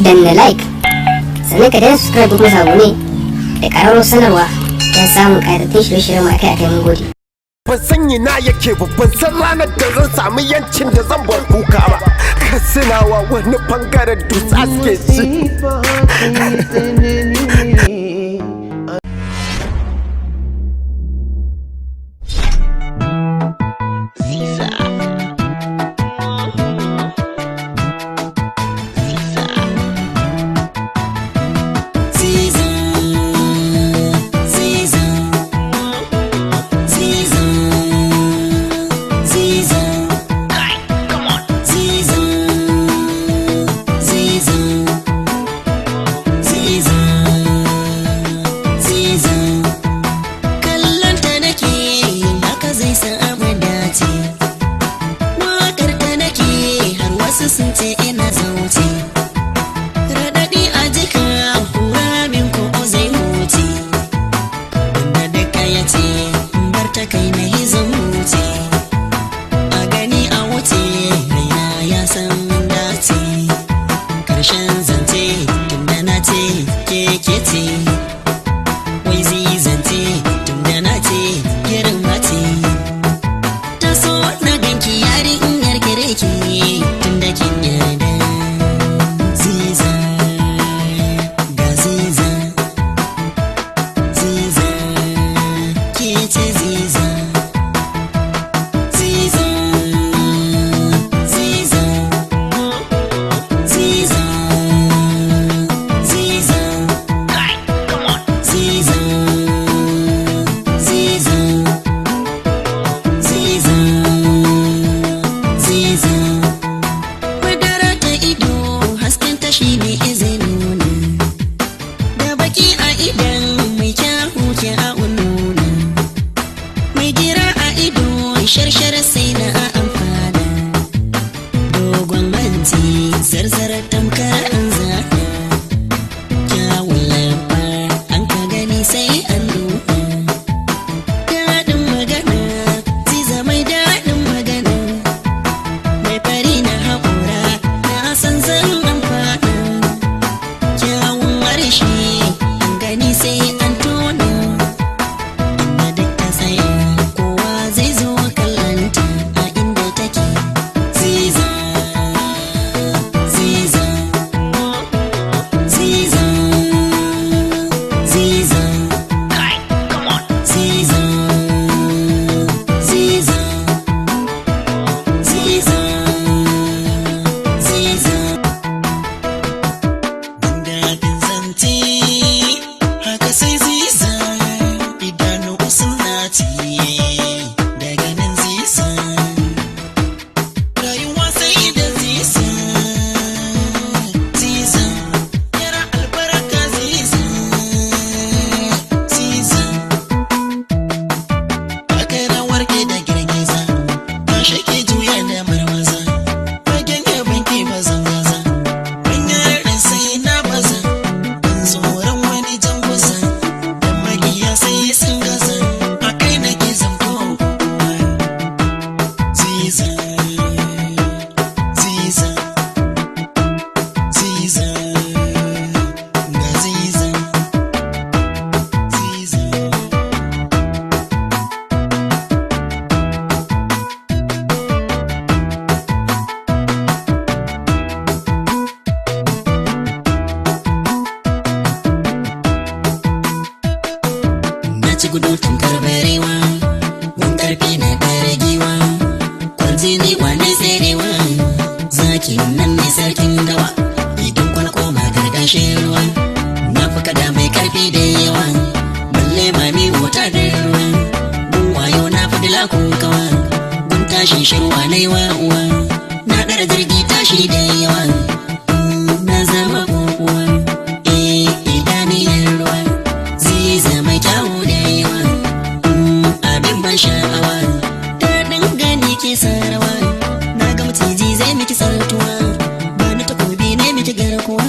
danna like sannan ka dana subscribe kuma sabo ne da ƙararrawar sanarwa don samun ƙayatattun shirye-shiryen mu akai-akai. Mun gode. Ban san ina yake ba, ban san ranar da zan samu yancin da zan bar kuka ba. Kasinawa wani bangaren dutse suke shi. Sun ce ina zauce raɗaɗi a jika kura min ko zai huce da duka ya ce bar ta kai na hizon huce a gani a wuce raina ya san dace karshen zance tunda na ce keke ce wai zai zance tunda na ce girma ce ta so na ganki yari in yarkire ki shar sai na amfana dogon manti zarzar tamkar an zaka kyawun lamba an ka gani sai an duba daɗin magana ziza mai daɗin magana mai fari na haƙura na san zan amfana kyawun harshe an gani sai an tona inda duk ta tsaya kowa zai zo gudu tunkar barewa wan karfi na dare giwa kwarjini wane tserewa zakin nan ne sarkin dawa idan kwana koma gargashin ruwa na fi kada mai karfi da yawa balle mami wata da ruwa gun wayo na fi dila kawa gun tashi shirwa na yawa uwa na ɗara jirgi tashi da yawa na zama kokuwa idaniyar ruwa zai zama kyawu da sha'awa daɗin gani ke sarawa na ga maciji zai miki sartuwa ba ni takobi ne miki garkuwa